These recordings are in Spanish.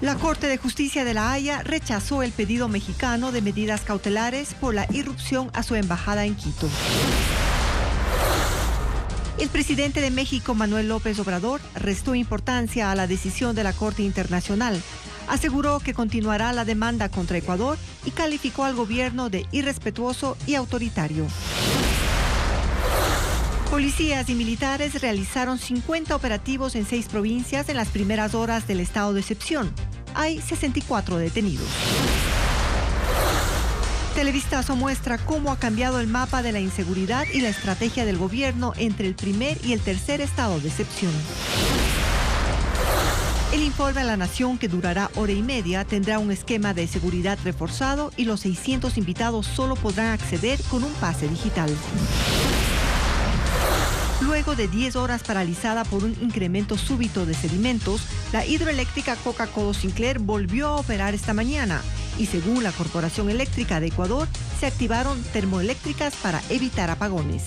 La Corte de Justicia de La Haya rechazó el pedido mexicano de medidas cautelares por la irrupción a su embajada en Quito. El presidente de México, Manuel López Obrador, restó importancia a la decisión de la Corte Internacional. Aseguró que continuará la demanda contra Ecuador y calificó al gobierno de irrespetuoso y autoritario. Policías y militares realizaron 50 operativos en 6 provincias en las primeras horas del estado de excepción. Hay 64 detenidos. Televistazo muestra cómo ha cambiado el mapa de la inseguridad y la estrategia del gobierno entre el primer y el tercer estado de excepción. El informe a la Nación, que durará hora y media, tendrá un esquema de seguridad reforzado y los 600 invitados solo podrán acceder con un pase digital. Luego de 10 horas paralizada por un incremento súbito de sedimentos, la hidroeléctrica Coca-Cola Sinclair volvió a operar esta mañana y, según la Corporación Eléctrica de Ecuador, se activaron termoeléctricas para evitar apagones.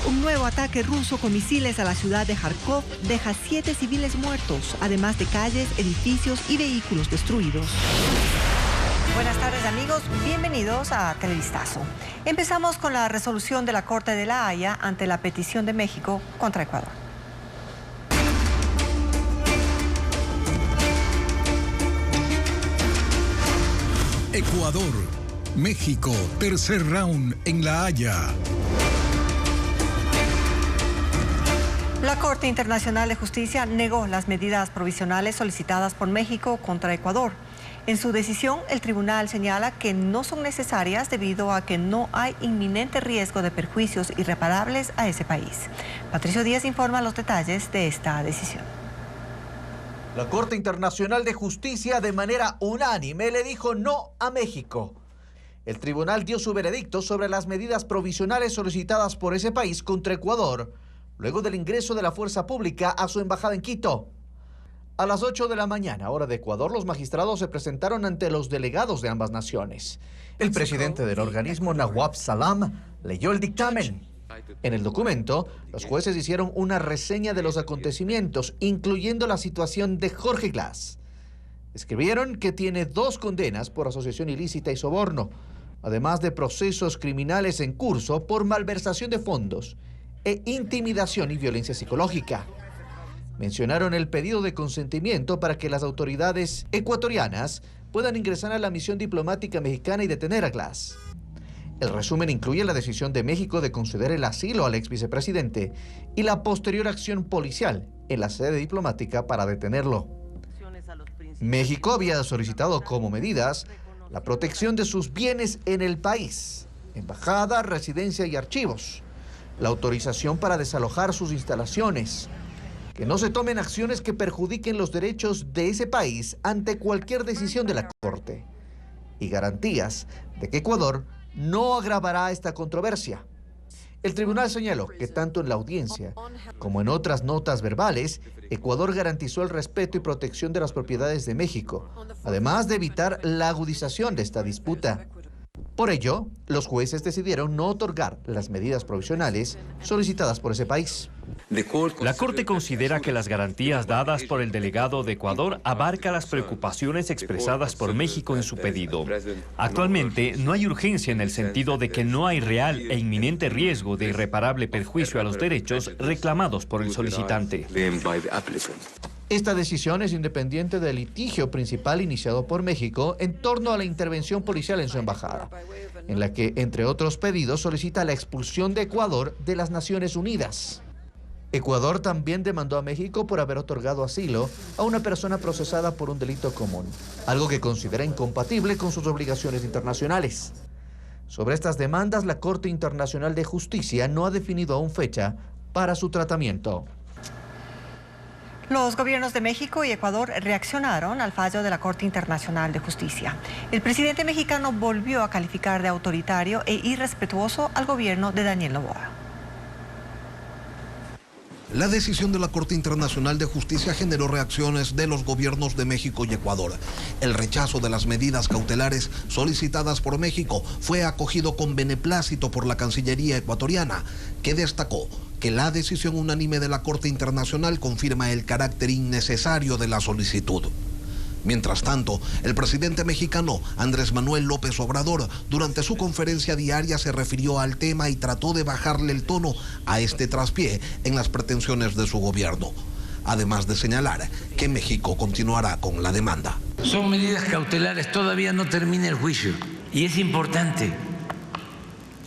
Un nuevo ataque ruso con misiles a la ciudad de Kharkov deja 7 civiles muertos, además de calles, edificios y vehículos destruidos. Buenas tardes, amigos, bienvenidos a Televistazo. Empezamos con la resolución de la Corte de La Haya ante la petición de México contra Ecuador. Ecuador, México, tercer round en La Haya. La Corte Internacional de Justicia negó las medidas provisionales solicitadas por México contra Ecuador. En su decisión, el tribunal señala que no son necesarias debido a que no hay inminente riesgo de perjuicios irreparables a ese país. Patricio Díaz informa los detalles de esta decisión. La Corte Internacional de Justicia de manera unánime le dijo no a México. El tribunal dio su veredicto sobre las medidas provisionales solicitadas por ese país contra Ecuador, luego del ingreso de la fuerza pública a su embajada en Quito. A las 8 de la mañana, hora de Ecuador, los magistrados se presentaron ante los delegados de ambas naciones. El presidente del organismo, Nawab Salam, leyó el dictamen. En el documento, los jueces hicieron una reseña de los acontecimientos, incluyendo la situación de Jorge Glass. Escribieron que tiene 2 condenas por asociación ilícita y soborno, además de procesos criminales en curso por malversación de fondos e intimidación y violencia psicológica. Mencionaron el pedido de consentimiento para que las autoridades ecuatorianas puedan ingresar a la misión diplomática mexicana y detener a Glass. El resumen incluye la decisión de México de conceder el asilo al ex vicepresidente y la posterior acción policial en la sede diplomática para detenerlo. México había solicitado como medidas la protección de sus bienes en el país, embajada, residencia y archivos, la autorización para desalojar sus instalaciones, que no se tomen acciones que perjudiquen los derechos de ese país ante cualquier decisión de la Corte, y garantías de que Ecuador no agravará esta controversia. El tribunal señaló que tanto en la audiencia como en otras notas verbales, Ecuador garantizó el respeto y protección de las propiedades de México, además de evitar la agudización de esta disputa. Por ello, los jueces decidieron no otorgar las medidas provisionales solicitadas por ese país. La Corte considera que las garantías dadas por el delegado de Ecuador abarcan las preocupaciones expresadas por México en su pedido. Actualmente no hay urgencia en el sentido de que no hay real e inminente riesgo de irreparable perjuicio a los derechos reclamados por el solicitante. Esta decisión es independiente del litigio principal iniciado por México en torno a la intervención policial en su embajada, en la que, entre otros pedidos, solicita la expulsión de Ecuador de las Naciones Unidas. Ecuador también demandó a México por haber otorgado asilo a una persona procesada por un delito común, algo que considera incompatible con sus obligaciones internacionales. Sobre estas demandas, la Corte Internacional de Justicia no ha definido aún fecha para su tratamiento. Los gobiernos de México y Ecuador reaccionaron al fallo de la Corte Internacional de Justicia. El presidente mexicano volvió a calificar de autoritario e irrespetuoso al gobierno de Daniel Noboa. La decisión de la Corte Internacional de Justicia generó reacciones de los gobiernos de México y Ecuador. El rechazo de las medidas cautelares solicitadas por México fue acogido con beneplácito por la Cancillería ecuatoriana, que destacó que la decisión unánime de la Corte Internacional confirma el carácter innecesario de la solicitud. Mientras tanto, el presidente mexicano Andrés Manuel López Obrador, durante su conferencia diaria, se refirió al tema y trató de bajarle el tono a este traspié en las pretensiones de su gobierno, además de señalar que México continuará con la demanda. Son medidas cautelares, todavía no termina el juicio y es importante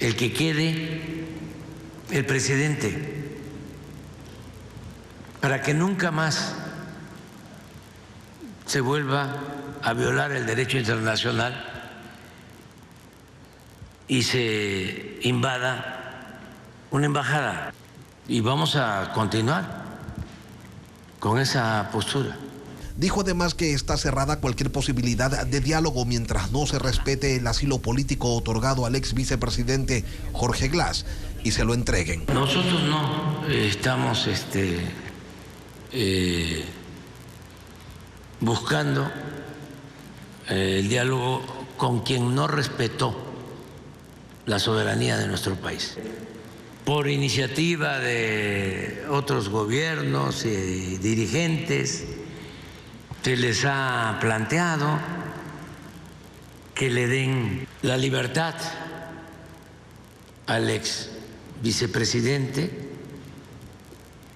el que quede el precedente para que nunca más se vuelva a violar el derecho internacional y se invada una embajada. Y vamos a continuar con esa postura. Dijo además que está cerrada cualquier posibilidad de diálogo mientras no se respete el asilo político otorgado al ex vicepresidente Jorge Glass y se lo entreguen. Nosotros no estamos buscando el diálogo con quien no respetó la soberanía de nuestro país. Por iniciativa de otros gobiernos y dirigentes, se les ha planteado que le den la libertad al ex vicepresidente,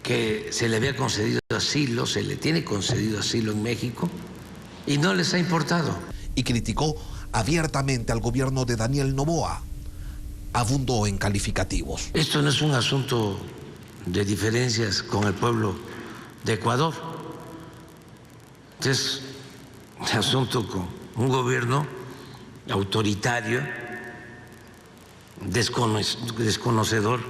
que se le había concedido asilo, se le tiene concedido asilo en México y no les ha importado. Y criticó abiertamente al gobierno de Daniel Noboa. Abundó en calificativos. Esto no es un asunto de diferencias con el pueblo de Ecuador. Es un asunto con un gobierno autoritario, desconocedor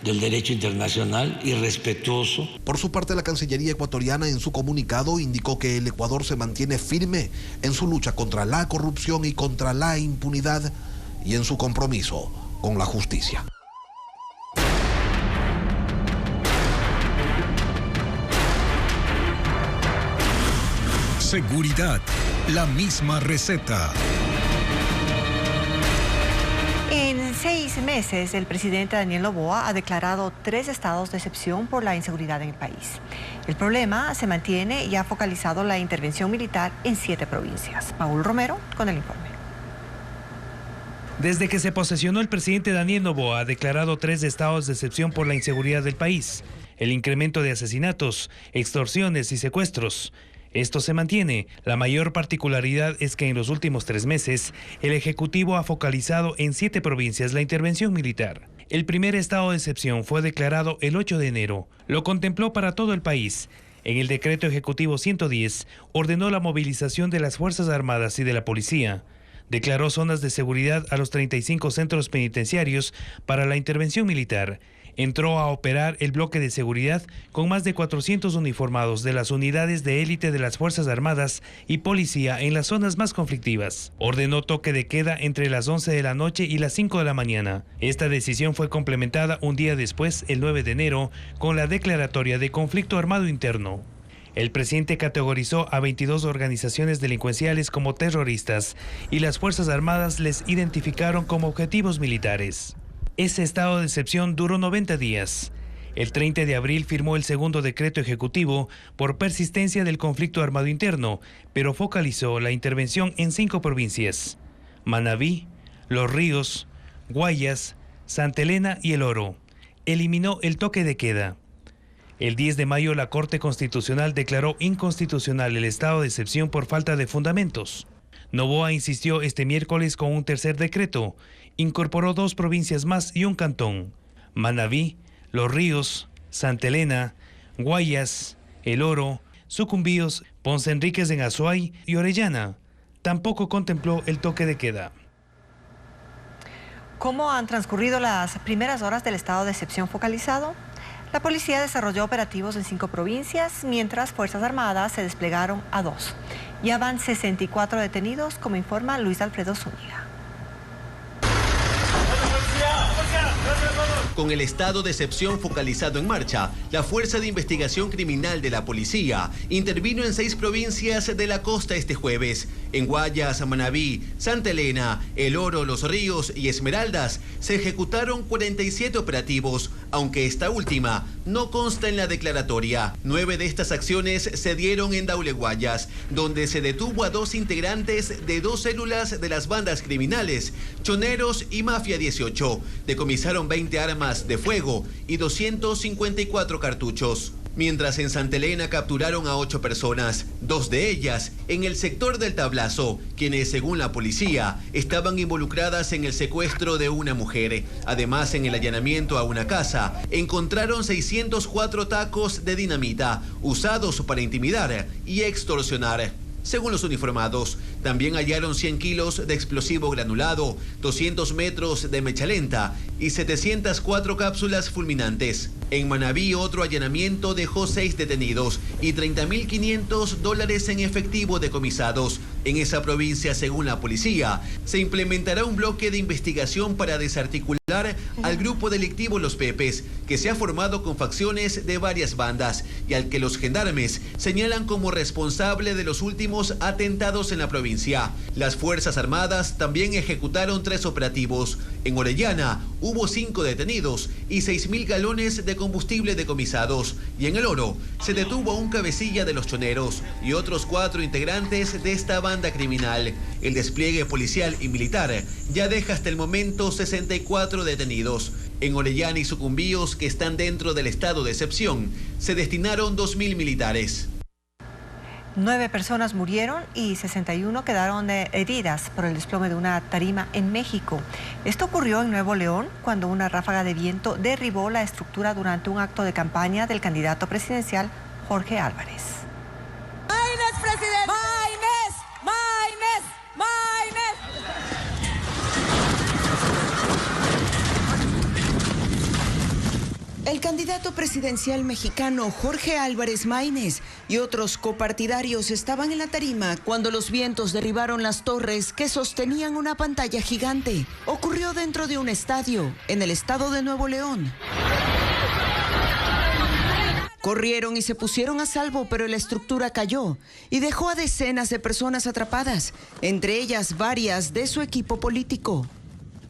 del derecho internacional, irrespetuoso. Por su parte, la Cancillería ecuatoriana en su comunicado indicó que el Ecuador se mantiene firme en su lucha contra la corrupción y contra la impunidad y en su compromiso con la justicia. Seguridad, la misma receta. En 6 meses, el presidente Daniel Noboa ha declarado 3 estados de excepción por la inseguridad en el país. El problema se mantiene y ha focalizado la intervención militar en 7 provincias. Paul Romero con el informe. Desde que se posesionó, el presidente Daniel Noboa ha declarado 3 estados de excepción por la inseguridad del país: el incremento de asesinatos, extorsiones y secuestros. Esto se mantiene. La mayor particularidad es que en los últimos 3 meses, el Ejecutivo ha focalizado en 7 provincias la intervención militar. El primer estado de excepción fue declarado el 8 de enero. Lo contempló para todo el país. En el decreto ejecutivo 110, ordenó la movilización de las Fuerzas Armadas y de la Policía. Declaró zonas de seguridad a los 35 centros penitenciarios para la intervención militar. Entró a operar el bloque de seguridad con más de 400 uniformados de las unidades de élite de las Fuerzas Armadas y Policía en las zonas más conflictivas. Ordenó toque de queda entre las 11 de la noche y las 5 de la mañana. Esta decisión fue complementada un día después, el 9 de enero, con la declaratoria de conflicto armado interno. El presidente categorizó a 22 organizaciones delincuenciales como terroristas y las Fuerzas Armadas les identificaron como objetivos militares. Ese estado de excepción duró 90 días. El 30 de abril firmó el segundo decreto ejecutivo por persistencia del conflicto armado interno, pero focalizó la intervención en 5 provincias: Manabí, Los Ríos, Guayas, Santa Elena y El Oro. Eliminó el toque de queda. El 10 de mayo la Corte Constitucional declaró inconstitucional el estado de excepción por falta de fundamentos. Noboa insistió este miércoles con un tercer decreto. Incorporó 2 provincias más y un cantón: Manabí, Los Ríos, Santa Elena, Guayas, El Oro, Sucumbíos, Ponce Enríquez en Azuay y Orellana. Tampoco contempló el toque de queda. ¿Cómo han transcurrido las primeras horas del estado de excepción focalizado? La policía desarrolló operativos en 5 provincias, mientras Fuerzas Armadas se desplegaron a 2. Ya van 64 detenidos, como informa Luis Alfredo Zúñiga. Con el estado de excepción focalizado en marcha, la Fuerza de Investigación Criminal de la Policía intervino en 6 provincias de la costa este jueves. En Guayas, Manabí, Santa Elena, El Oro, Los Ríos y Esmeraldas se ejecutaron 47 operativos, aunque esta última no consta en la declaratoria. 9 de estas acciones se dieron en Daule, Guayas, donde se detuvo a 2 integrantes de 2 células de las bandas criminales, Choneros y Mafia 18. Decomisaron 20 armas de fuego y 254 cartuchos. Mientras en Santa Elena capturaron a 8 personas, 2 de ellas en el sector del Tablazo, quienes según la policía estaban involucradas en el secuestro de una mujer. Además, en el allanamiento a una casa, encontraron 604 tacos de dinamita usados para intimidar y extorsionar. Según los uniformados, también hallaron 100 kilos de explosivo granulado, 200 metros de mecha lenta y 704 cápsulas fulminantes. En Manabí, otro allanamiento dejó 6 detenidos y $30.500 en efectivo decomisados. En esa provincia, según la policía, se implementará un bloque de investigación para desarticular al grupo delictivo Los Pepes, que se ha formado con facciones de varias bandas y al que los gendarmes señalan como responsable de los últimos atentados en la provincia. Las Fuerzas Armadas también ejecutaron 3 operativos. En Orellana hubo 5 detenidos y 6.000 galones de combustible decomisados. Y en El Oro se detuvo a un cabecilla de los Choneros y otros 4 integrantes de esta banda criminal. El despliegue policial y militar ya deja hasta el momento 64 detenidos. En Orellana y Sucumbíos, que están dentro del estado de excepción, se destinaron 2.000 militares. 9 personas murieron y 61 quedaron heridas por el desplome de una tarima en México. Esto ocurrió en Nuevo León cuando una ráfaga de viento derribó la estructura durante un acto de campaña del candidato presidencial Jorge Álvarez. ¡Maínez, presidente! ¡Maínez! ¡Maínez! ¡Maínez! El candidato presidencial mexicano Jorge Álvarez Maínez y otros copartidarios estaban en la tarima cuando los vientos derribaron las torres que sostenían una pantalla gigante. Ocurrió dentro de un estadio en el estado de Nuevo León. Corrieron y se pusieron a salvo, pero la estructura cayó y dejó a decenas de personas atrapadas, entre ellas varias de su equipo político.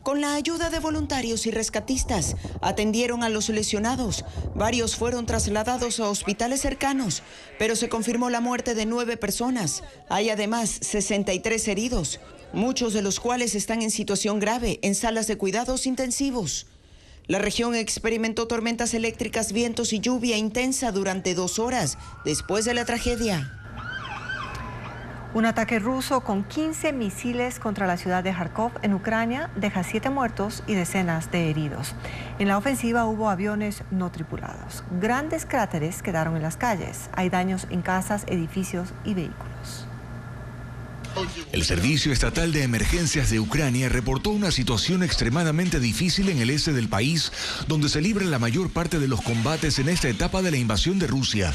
Con la ayuda de voluntarios y rescatistas, atendieron a los lesionados. Varios fueron trasladados a hospitales cercanos, pero se confirmó la muerte de 9 personas. Hay además 63 heridos, muchos de los cuales están en situación grave en salas de cuidados intensivos. La región experimentó tormentas eléctricas, vientos y lluvia intensa durante 2 horas después de la tragedia. Un ataque ruso con 15 misiles contra la ciudad de Kharkov en Ucrania deja 7 muertos y decenas de heridos. En la ofensiva hubo aviones no tripulados. Grandes cráteres quedaron en las calles. Hay daños en casas, edificios y vehículos. El Servicio Estatal de Emergencias de Ucrania reportó una situación extremadamente difícil en el este del país, donde se libra la mayor parte de los combates en esta etapa de la invasión de Rusia.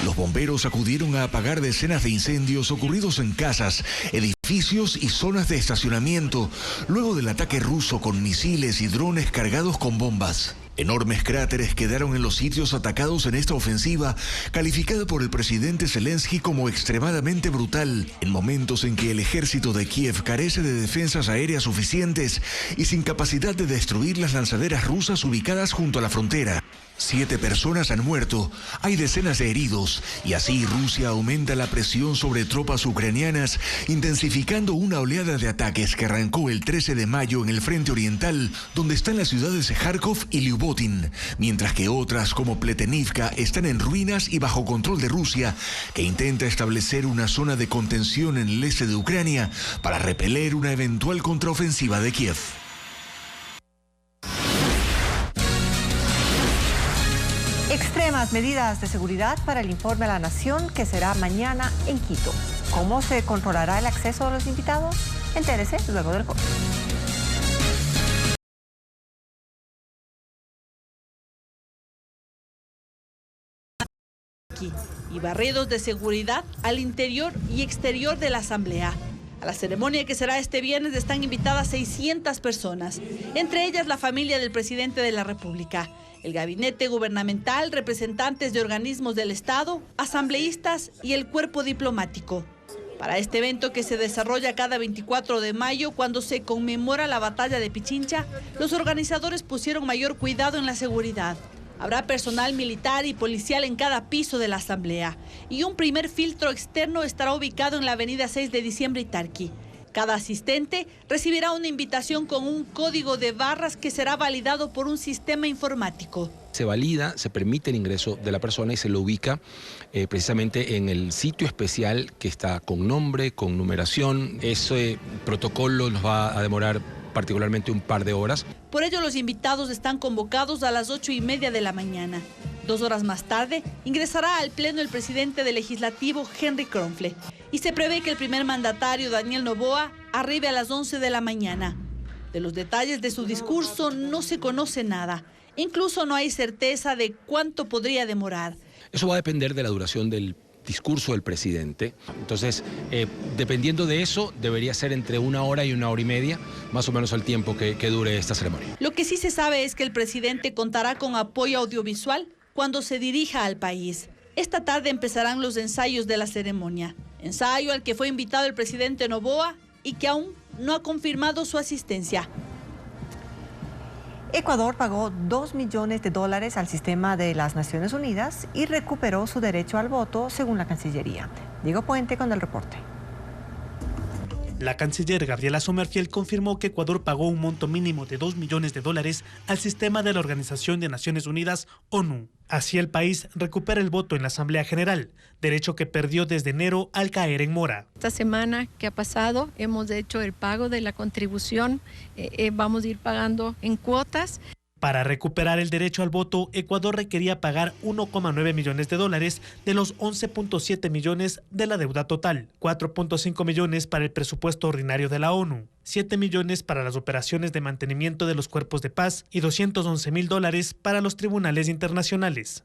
Los bomberos acudieron a apagar decenas de incendios ocurridos en casas, edificios y zonas de estacionamiento, luego del ataque ruso con misiles y drones cargados con bombas. Enormes cráteres quedaron en los sitios atacados en esta ofensiva, calificada por el presidente Zelensky como extremadamente brutal, en momentos en que el ejército de Kiev carece de defensas aéreas suficientes y sin capacidad de destruir las lanzaderas rusas ubicadas junto a la frontera. 7 personas han muerto, hay decenas de heridos, y así Rusia aumenta la presión sobre tropas ucranianas, intensificando una oleada de ataques que arrancó el 13 de mayo en el frente oriental, donde están las ciudades de Kharkov y Lyubotin, mientras que otras como Pletenivka están en ruinas y bajo control de Rusia, que intenta establecer una zona de contención en el este de Ucrania para repeler una eventual contraofensiva de Kiev. Extremas medidas de seguridad para el informe a la Nación que será mañana en Quito. ¿Cómo se controlará el acceso de los invitados? Entérese luego del corte. Y barridos de seguridad al interior y exterior de la Asamblea. A la ceremonia que será este viernes están invitadas 600 personas, entre ellas la familia del presidente de la República, el gabinete gubernamental, representantes de organismos del Estado, asambleístas y el cuerpo diplomático. Para este evento que se desarrolla cada 24 de mayo, cuando se conmemora la batalla de Pichincha, los organizadores pusieron mayor cuidado en la seguridad. Habrá personal militar y policial en cada piso de la asamblea y un primer filtro externo estará ubicado en la avenida 6 de diciembre y Tarqui. Cada asistente recibirá una invitación con un código de barras que será validado por un sistema informático. Se valida, se permite el ingreso de la persona y se lo ubica precisamente en el sitio especial que está con nombre, con numeración. Ese protocolo nos va a demorar particularmente un par de horas. Por ello, los invitados están convocados a las 8:30 de la mañana. 2 horas más tarde, ingresará al Pleno el presidente del Legislativo, Henry Kronfle, y se prevé que el primer mandatario, Daniel Noboa, arribe a las 11 de la mañana. De los detalles de su discurso no se conoce nada. Incluso no hay certeza de cuánto podría demorar. Eso va a depender de la duración del discurso del presidente. Entonces, dependiendo de eso, debería ser entre 1 hora y 1 hora y media, más o menos el tiempo que dure esta ceremonia. Lo que sí se sabe es que el presidente contará con apoyo audiovisual cuando se dirija al país. Esta tarde empezarán los ensayos de la ceremonia. Ensayo al que fue invitado el presidente Noboa y que aún no ha confirmado su asistencia. Ecuador pagó $2 millones al sistema de las Naciones Unidas y recuperó su derecho al voto, según la Cancillería. Diego Puente con el reporte. La canciller Gabriela Sommerfield confirmó que Ecuador pagó un monto mínimo de $2 millones al sistema de la Organización de Naciones Unidas, ONU. Así el país recupera el voto en la Asamblea General, derecho que perdió desde enero al caer en mora. Esta semana que ha pasado hemos hecho el pago de la contribución, vamos a ir pagando en cuotas. Para recuperar el derecho al voto, Ecuador requería pagar $1,9 millones de los 11.7 millones de la deuda total, 4.5 millones para el presupuesto ordinario de la ONU, 7 millones para las operaciones de mantenimiento de los cuerpos de paz y $211.000 para los tribunales internacionales.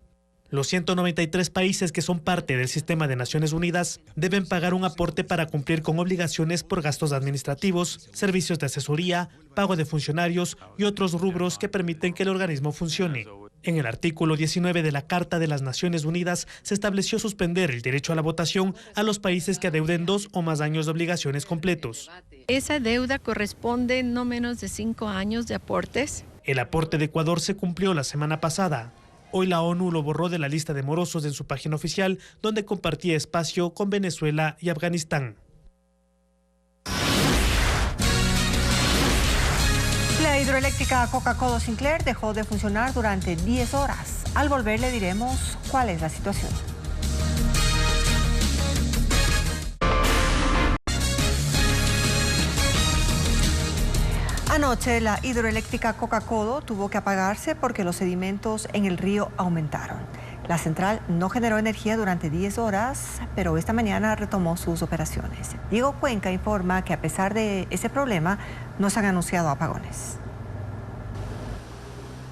Los 193 países que son parte del sistema de Naciones Unidas deben pagar un aporte para cumplir con obligaciones por gastos administrativos, servicios de asesoría, pago de funcionarios y otros rubros que permiten que el organismo funcione. En el artículo 19 de la Carta de las Naciones Unidas se estableció suspender el derecho a la votación a los países que adeuden 2 o más años de obligaciones completos. Esa deuda corresponde no menos de 5 años de aportes. El aporte de Ecuador se cumplió la semana pasada. Hoy la ONU lo borró de la lista de morosos en su página oficial, donde compartía espacio con Venezuela y Afganistán. La hidroeléctrica Coca-Codo Sinclair dejó de funcionar durante 10 horas. Al volver le diremos cuál es la situación. Anoche la hidroeléctrica Coca-Codo tuvo que apagarse porque los sedimentos en el río aumentaron. La central no generó energía durante 10 horas, pero esta mañana retomó sus operaciones. Diego Cuenca informa que a pesar de ese problema, no se han anunciado apagones.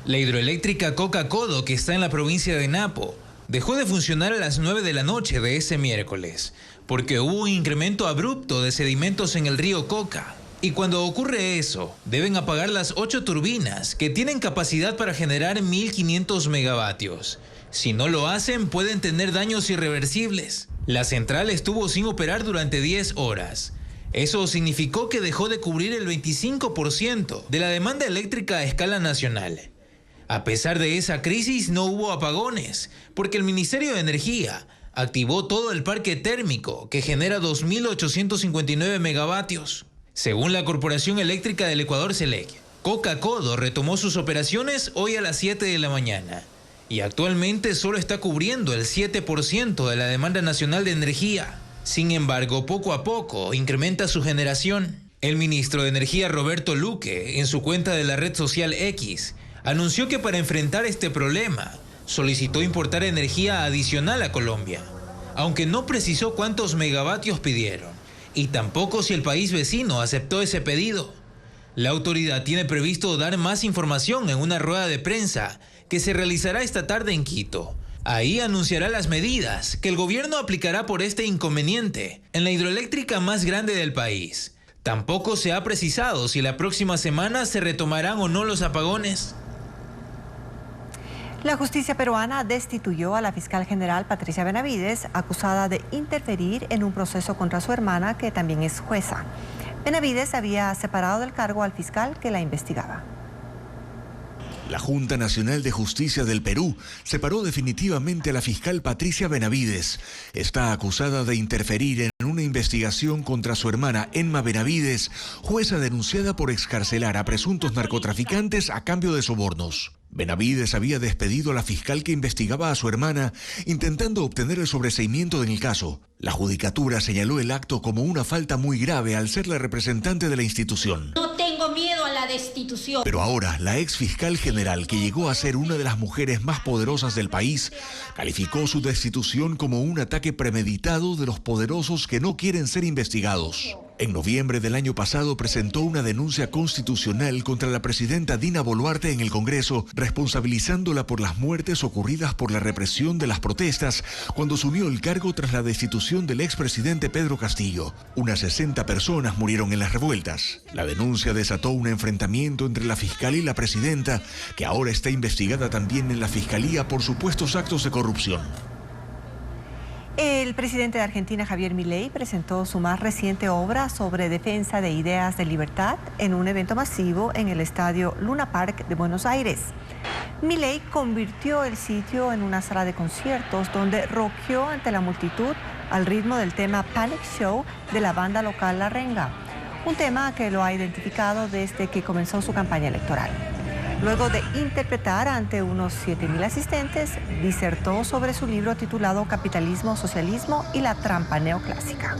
La hidroeléctrica Coca-Codo, que está en la provincia de Napo, dejó de funcionar a las 9 de la noche de ese miércoles, porque hubo un incremento abrupto de sedimentos en el río Coca. Y cuando ocurre eso, deben apagar las 8 turbinas que tienen capacidad para generar 1.500 megavatios. Si no lo hacen, pueden tener daños irreversibles. La central estuvo sin operar durante 10 horas. Eso significó que dejó de cubrir el 25% de la demanda eléctrica a escala nacional. A pesar de esa crisis, no hubo apagones, porque el Ministerio de Energía activó todo el parque térmico, que genera 2.859 megavatios. Según la Corporación Eléctrica del Ecuador, CELEC, Coca-Codo retomó sus operaciones hoy a las 7 de la mañana y actualmente solo está cubriendo el 7% de la demanda nacional de energía. Sin embargo, poco a poco incrementa su generación. El ministro de Energía, Roberto Luque, en su cuenta de la red social X, anunció que para enfrentar este problema solicitó importar energía adicional a Colombia, aunque no precisó cuántos megavatios pidieron. Y tampoco si el país vecino aceptó ese pedido. La autoridad tiene previsto dar más información en una rueda de prensa que se realizará esta tarde en Quito, Ahí anunciará las medidas que el gobierno aplicará por este inconveniente en la hidroeléctrica más grande del país. Tampoco se ha precisado si la próxima semana se retomarán o no los apagones. La justicia peruana destituyó a la fiscal general Patricia Benavides, acusada de interferir en un proceso contra su hermana, que también es jueza. Benavides había separado del cargo al fiscal que la investigaba. La Junta Nacional de Justicia del Perú separó definitivamente a la fiscal Patricia Benavides. Está acusada de interferir en una investigación contra su hermana Emma Benavides, jueza denunciada por excarcelar a presuntos narcotraficantes a cambio de sobornos. Benavides había despedido a la fiscal que investigaba a su hermana, intentando obtener el sobreseimiento en el caso. La judicatura señaló el acto como una falta muy grave al ser la representante de la institución. No tengo miedo a la destitución. Pero ahora, la ex fiscal general, que llegó a ser una de las mujeres más poderosas del país, calificó su destitución como un ataque premeditado de los poderosos que no quieren ser investigados. En noviembre del año pasado presentó una denuncia constitucional contra la presidenta Dina Boluarte en el Congreso, responsabilizándola por las muertes ocurridas por la represión de las protestas cuando asumió el cargo tras la destitución del expresidente Pedro Castillo. Unas 60 personas murieron en las revueltas. La denuncia desató un enfrentamiento entre la fiscal y la presidenta, que ahora está investigada también en la Fiscalía por supuestos actos de corrupción. El presidente de Argentina, Javier Milei, presentó su más reciente obra sobre defensa de ideas de libertad en un evento masivo en el estadio Luna Park de Buenos Aires. Milei convirtió el sitio en una sala de conciertos donde rockeó ante la multitud al ritmo del tema Panic Show de la banda local La Renga, un tema que lo ha identificado desde que comenzó su campaña electoral. Luego de interpretar ante unos 7.000 asistentes, disertó sobre su libro titulado Capitalismo, Socialismo y la Trampa Neoclásica.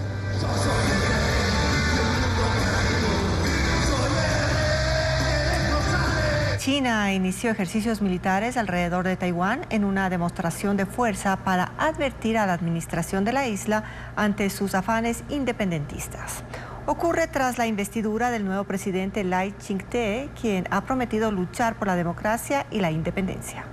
China inició ejercicios militares alrededor de Taiwán en una demostración de fuerza para advertir a la administración de la isla ante sus afanes independentistas. Ocurre tras la investidura del nuevo presidente Lai Ching-te, quien ha prometido luchar por la democracia y la independencia.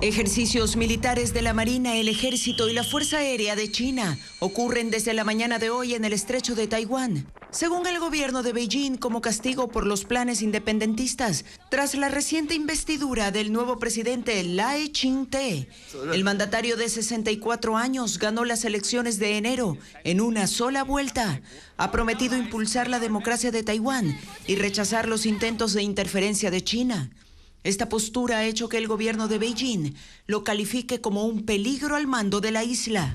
Ejercicios militares de la Marina, el Ejército y la Fuerza Aérea de China ocurren desde la mañana de hoy en el estrecho de Taiwán, según el gobierno de Beijing, como castigo por los planes independentistas, tras la reciente investidura del nuevo presidente Lai Ching-te. El mandatario de 64 años ganó las elecciones de enero en una sola vuelta. Ha prometido impulsar la democracia de Taiwán y rechazar los intentos de interferencia de China. Esta postura ha hecho que el gobierno de Beijing lo califique como un peligro al mando de la isla,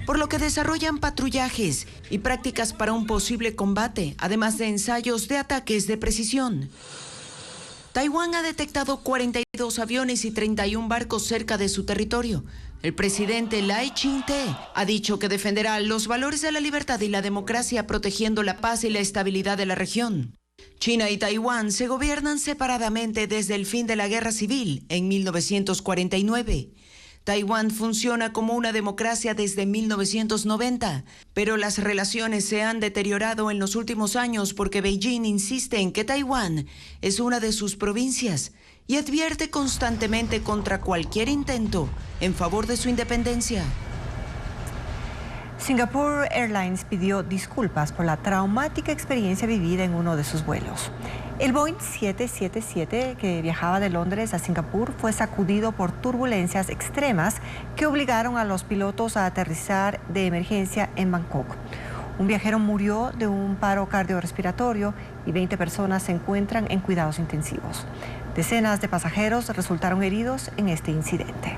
por lo que desarrollan patrullajes y prácticas para un posible combate, además de ensayos de ataques de precisión. Taiwán ha detectado 42 aviones y 31 barcos cerca de su territorio. El presidente Lai Ching-te ha dicho que defenderá los valores de la libertad y la democracia, protegiendo la paz y la estabilidad de la región. China y Taiwán se gobiernan separadamente desde el fin de la Guerra Civil en 1949. Taiwán funciona como una democracia desde 1990, pero las relaciones se han deteriorado en los últimos años porque Beijing insiste en que Taiwán es una de sus provincias y advierte constantemente contra cualquier intento en favor de su independencia. Singapore Airlines pidió disculpas por la traumática experiencia vivida en uno de sus vuelos. El Boeing 777, que viajaba de Londres a Singapur, fue sacudido por turbulencias extremas que obligaron a los pilotos a aterrizar de emergencia en Bangkok. Un viajero murió de un paro cardiorrespiratorio y 20 personas se encuentran en cuidados intensivos. Decenas de pasajeros resultaron heridos en este incidente.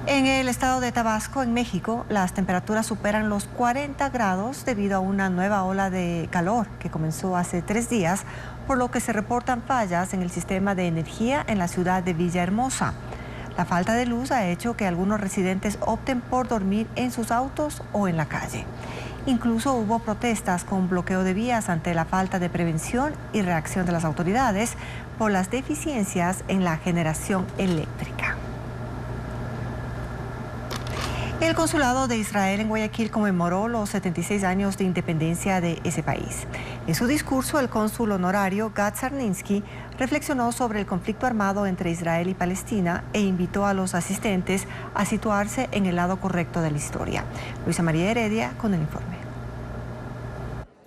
En el estado de Tabasco, en México, las temperaturas superan los 40 grados debido a una nueva ola de calor que comenzó hace 3 días, por lo que se reportan fallas en el sistema de energía en la ciudad de Villahermosa. La falta de luz ha hecho que algunos residentes opten por dormir en sus autos o en la calle. Incluso hubo protestas con bloqueo de vías ante la falta de prevención y reacción de las autoridades por las deficiencias en la generación eléctrica. El consulado de Israel en Guayaquil conmemoró los 76 años de independencia de ese país. En su discurso, el cónsul honorario Gad Czarniński reflexionó sobre el conflicto armado entre Israel y Palestina e invitó a los asistentes a situarse en el lado correcto de la historia. Luisa María Heredia con el informe.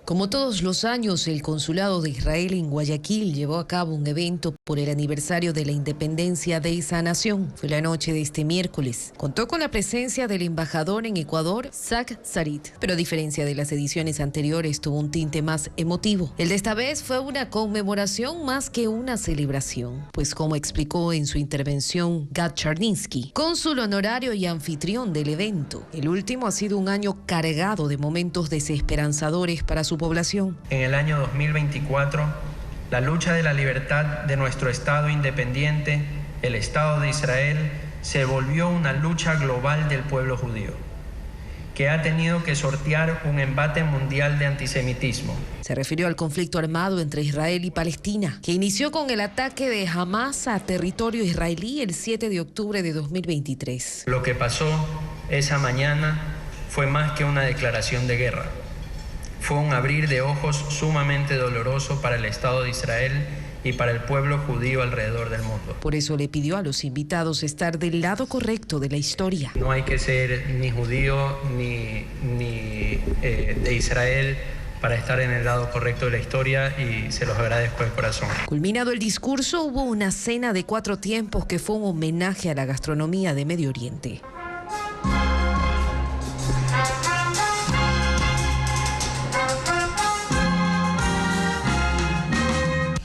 Como todos los años, el Consulado de Israel en Guayaquil llevó a cabo un evento por el aniversario de la independencia de esa nación. Fue la noche de este miércoles. Contó con la presencia del embajador en Ecuador, Zach Sarit, pero a diferencia de las ediciones anteriores, tuvo un tinte más emotivo. El de esta vez fue una conmemoración más que una celebración, pues como explicó en su intervención Gad Czarniński, cónsul honorario y anfitrión del evento, el último ha sido un año cargado de momentos desesperanzadores para su población. En el año 2024, la lucha de la libertad de nuestro Estado independiente, el Estado de Israel, se volvió una lucha global del pueblo judío, que ha tenido que sortear un embate mundial de antisemitismo. Se refirió al conflicto armado entre Israel y Palestina, que inició con el ataque de Hamas a territorio israelí el 7 de octubre de 2023. Lo que pasó esa mañana fue más que una declaración de guerra. Fue un abrir de ojos sumamente doloroso para el Estado de Israel y para el pueblo judío alrededor del mundo. Por eso le pidió a los invitados estar del lado correcto de la historia. No hay que ser ni judío ni de Israel para estar en el lado correcto de la historia, y se los agradezco de corazón. Culminado el discurso, hubo una cena de 4 tiempos que fue un homenaje a la gastronomía de Medio Oriente.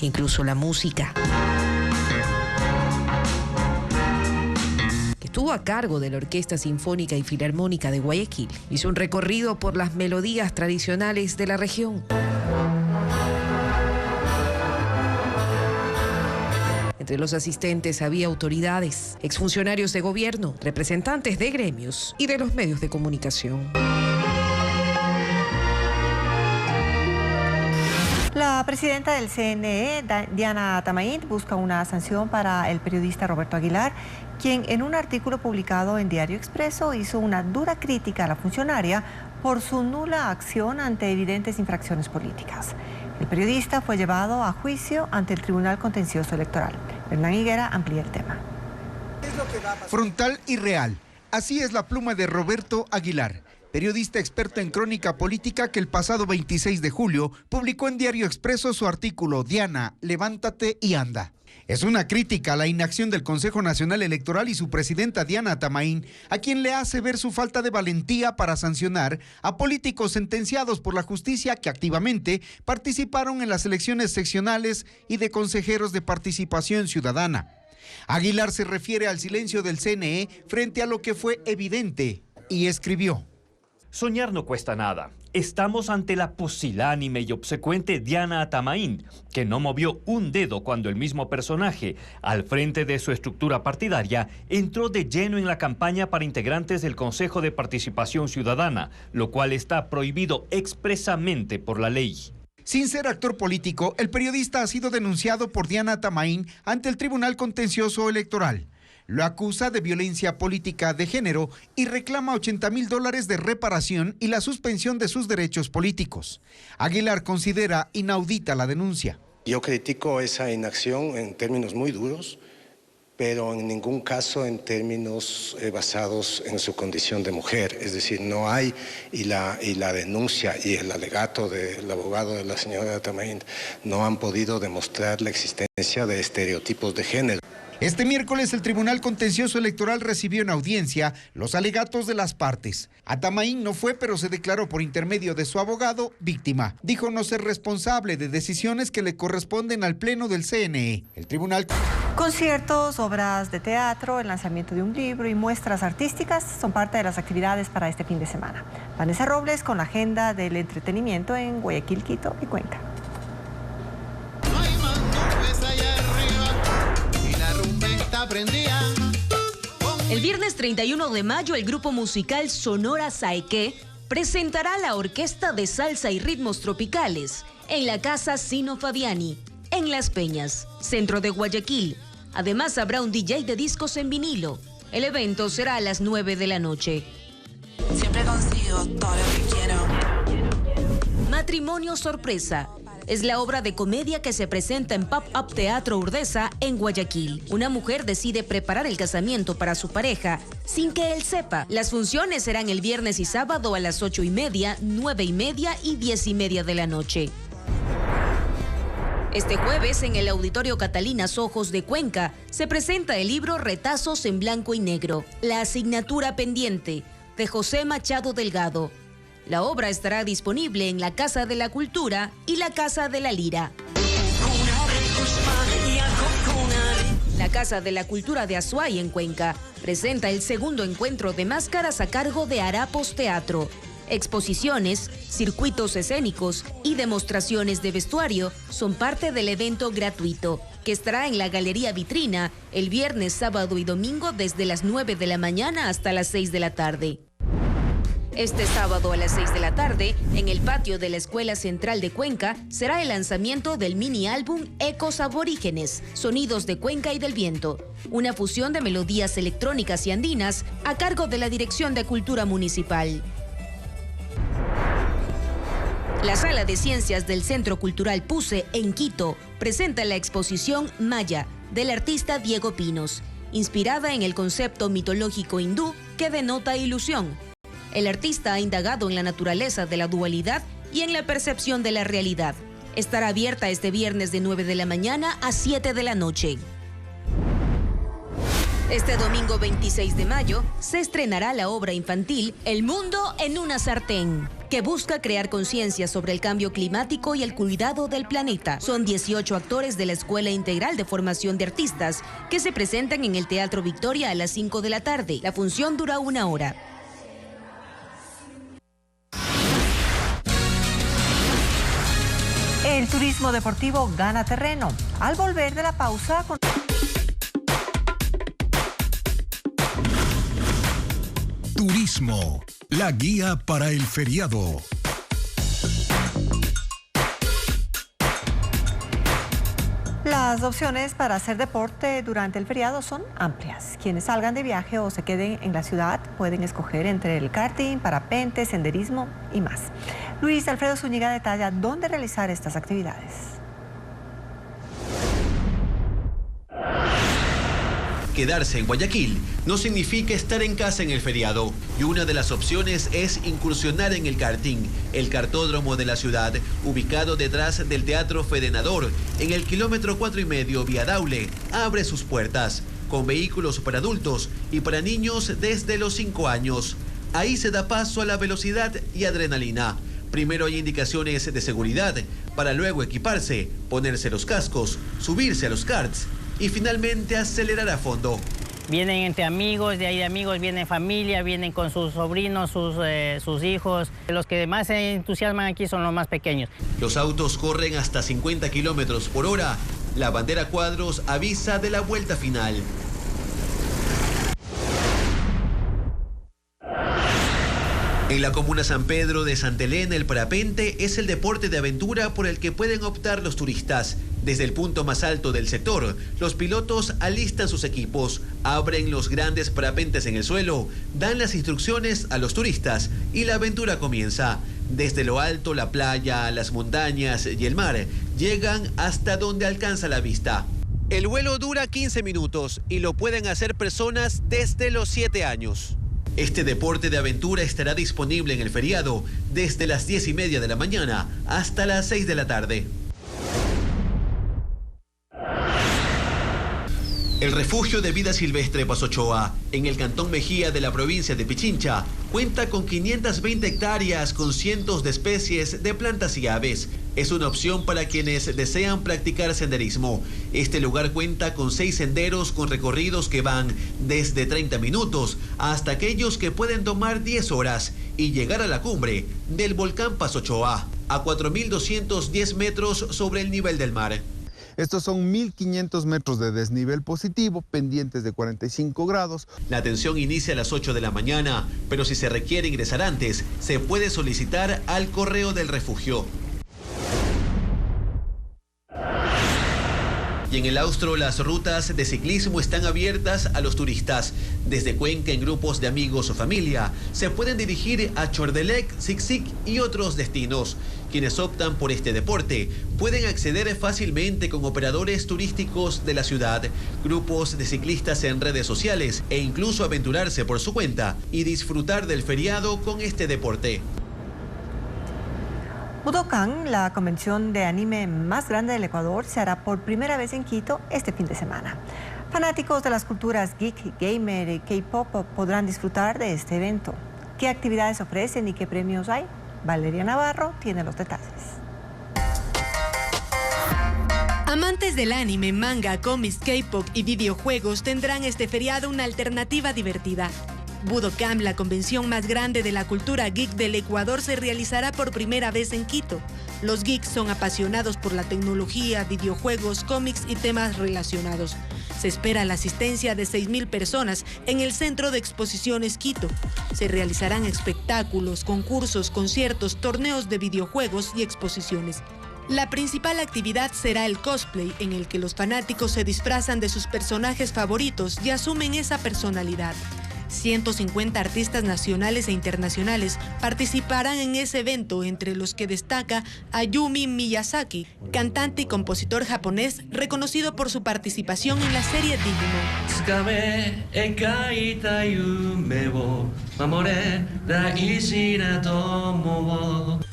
Incluso la música, que estuvo a cargo de la Orquesta Sinfónica y Filarmónica de Guayaquil, hizo un recorrido por las melodías tradicionales de la región. Entre los asistentes había autoridades, exfuncionarios de gobierno, representantes de gremios y de los medios de comunicación. La presidenta del CNE, Diana Tamain, busca una sanción para el periodista Roberto Aguilar, quien en un artículo publicado en Diario Expreso hizo una dura crítica a la funcionaria por su nula acción ante evidentes infracciones políticas. El periodista fue llevado a juicio ante el Tribunal Contencioso Electoral. Hernán Higuera amplía el tema. Frontal y real. Así es la pluma de Roberto Aguilar, periodista experto en crónica política, que el pasado 26 de julio publicó en Diario Expreso su artículo Diana, levántate y anda. Es una crítica a la inacción del Consejo Nacional Electoral y su presidenta Diana Tamain, a quien le hace ver su falta de valentía para sancionar a políticos sentenciados por la justicia que activamente participaron en las elecciones seccionales y de consejeros de participación ciudadana. Aguilar se refiere al silencio del CNE frente a lo que fue evidente y escribió: soñar no cuesta nada. Estamos ante la pusilánime y obsecuente Diana Tamain, que no movió un dedo cuando el mismo personaje, al frente de su estructura partidaria, entró de lleno en la campaña para integrantes del Consejo de Participación Ciudadana, lo cual está prohibido expresamente por la ley. Sin ser actor político, el periodista ha sido denunciado por Diana Tamain ante el Tribunal Contencioso Electoral. Lo acusa de violencia política de género y reclama $80,000 de reparación y la suspensión de sus derechos políticos. Aguilar considera inaudita la denuncia. Yo critico esa inacción en términos muy duros, pero en ningún caso en términos basados en su condición de mujer. Es decir, no hay, y la denuncia y el alegato del abogado de la señora Tamain no han podido demostrar la existencia de estereotipos de género. Este miércoles el Tribunal Contencioso Electoral recibió en audiencia los alegatos de las partes. A Tamain no fue, pero se declaró por intermedio de su abogado víctima. Dijo no ser responsable de decisiones que le corresponden al Pleno del CNE. El tribunal... Conciertos, obras de teatro, el lanzamiento de un libro y muestras artísticas son parte de las actividades para este fin de semana. Vanessa Robles con la agenda del entretenimiento en Guayaquil, Quito y Cuenca. El viernes 31 de mayo, el grupo musical Sonora Saequé presentará la Orquesta de Salsa y Ritmos Tropicales en la Casa Sino Fabiani, en Las Peñas, centro de Guayaquil. Además, habrá un DJ de discos en vinilo. El evento será a las 9 de la noche. Matrimonio sorpresa. Es la obra de comedia que se presenta en Pop-Up Teatro Urdesa en Guayaquil. Una mujer decide preparar el casamiento para su pareja sin que él sepa. Las funciones serán el viernes y sábado a las 8:30, 9:30 y 10:30 de la noche. Este jueves, en el Auditorio Catalina Ojos de Cuenca, se presenta el libro Retazos en Blanco y Negro, la asignatura pendiente, de José Machado Delgado. La obra estará disponible en la Casa de la Cultura y la Casa de la Lira. La Casa de la Cultura de Azuay, en Cuenca, presenta el segundo encuentro de máscaras a cargo de Harapos Teatro. Exposiciones, circuitos escénicos y demostraciones de vestuario son parte del evento gratuito, que estará en la Galería Vitrina el viernes, sábado y domingo desde las 9 de la mañana hasta las 6 de la tarde. Este sábado a las 6 de la tarde, en el patio de la Escuela Central de Cuenca, será el lanzamiento del mini álbum Ecos Aborígenes, Sonidos de Cuenca y del Viento, una fusión de melodías electrónicas y andinas a cargo de la Dirección de Cultura Municipal. La Sala de Ciencias del Centro Cultural Puse, en Quito, presenta la exposición Maya, del artista Diego Pinos, inspirada en el concepto mitológico hindú que denota ilusión. El artista ha indagado en la naturaleza de la dualidad y en la percepción de la realidad. Estará abierta este viernes de 9 de la mañana a 7 de la noche. Este domingo 26 de mayo se estrenará la obra infantil El mundo en una sartén, que busca crear conciencia sobre el cambio climático y el cuidado del planeta. Son 18 actores de la Escuela Integral de Formación de Artistas que se presentan en el Teatro Victoria a las 5 de la tarde. La función dura 1 hora. El turismo deportivo gana terreno. Al volver de la pausa... Turismo, la guía para el feriado. Las opciones para hacer deporte durante el feriado son amplias. Quienes salgan de viaje o se queden en la ciudad pueden escoger entre el karting, parapente, senderismo y más. Luis Alfredo Zúñiga detalla dónde realizar estas actividades. Quedarse en Guayaquil no significa estar en casa en el feriado, y una de las opciones es incursionar en el karting, el kartódromo de la ciudad, ubicado detrás del Teatro Fedenador, en el kilómetro 4,5 vía Daule, abre sus puertas, con vehículos para adultos y para niños desde los 5 años. Ahí se da paso a la velocidad y adrenalina. Primero hay indicaciones de seguridad, para luego equiparse, ponerse los cascos, subirse a los karts y finalmente acelerar a fondo. Vienen entre amigos, de ahí de amigos viene familia, vienen con sus sobrinos, sus hijos. Los que más se entusiasman aquí son los más pequeños. Los autos corren hasta 50 kilómetros por hora. La bandera cuadros avisa de la vuelta final. En la comuna San Pedro de Santa Elena, el parapente es el deporte de aventura por el que pueden optar los turistas. Desde el punto más alto del sector, los pilotos alistan sus equipos, abren los grandes parapentes en el suelo, dan las instrucciones a los turistas y la aventura comienza. Desde lo alto, la playa, las montañas y el mar llegan hasta donde alcanza la vista. El vuelo dura 15 minutos y lo pueden hacer personas desde los 7 años. Este deporte de aventura estará disponible en el feriado desde las 10:30 de la mañana hasta las 6 de la tarde. El refugio de vida silvestre Pasochoa, en el cantón Mejía de la provincia de Pichincha, cuenta con 520 hectáreas con cientos de especies de plantas y aves. Es una opción para quienes desean practicar senderismo. Este lugar cuenta con 6 senderos con recorridos que van desde 30 minutos hasta aquellos que pueden tomar 10 horas y llegar a la cumbre del volcán Pasochoa, a 4.210 metros sobre el nivel del mar. Estos son 1.500 metros de desnivel positivo, pendientes de 45 grados. La atención inicia a las 8 de la mañana, pero si se requiere ingresar antes, se puede solicitar al correo del refugio. Y en el Austro, las rutas de ciclismo están abiertas a los turistas. Desde Cuenca, en grupos de amigos o familia, se pueden dirigir a Chordelec, Sixic y otros destinos. Quienes optan por este deporte pueden acceder fácilmente con operadores turísticos de la ciudad, grupos de ciclistas en redes sociales e incluso aventurarse por su cuenta y disfrutar del feriado con este deporte. Budokan, la convención de anime más grande del Ecuador, se hará por primera vez en Quito este fin de semana. Fanáticos de las culturas geek, gamer y K-pop podrán disfrutar de este evento. ¿Qué actividades ofrecen y qué premios hay? Valeria Navarro tiene los detalles. Amantes del anime, manga, cómics, K-pop y videojuegos tendrán este feriado una alternativa divertida. Budokan, la convención más grande de la cultura geek del Ecuador, se realizará por primera vez en Quito. Los geeks son apasionados por la tecnología, videojuegos, cómics y temas relacionados. Se espera la asistencia de 6.000 personas en el Centro de Exposiciones Quito. Se realizarán espectáculos, concursos, conciertos, torneos de videojuegos y exposiciones. La principal actividad será el cosplay, en el que los fanáticos se disfrazan de sus personajes favoritos y asumen esa personalidad. 150 artistas nacionales e internacionales participarán en ese evento, entre los que destaca Ayumi Miyazaki, cantante y compositor japonés reconocido por su participación en la serie Digimon.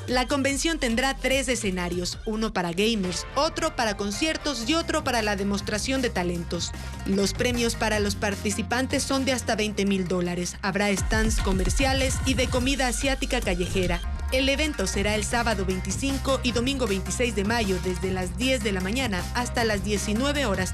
La convención tendrá 3 escenarios, uno para gamers, otro para conciertos y otro para la demostración de talentos. Los premios para los participantes son de hasta $20.000. Habrá stands comerciales y de comida asiática callejera. El evento será el sábado 25 y domingo 26 de mayo desde las 10 de la mañana hasta las 19:30 horas.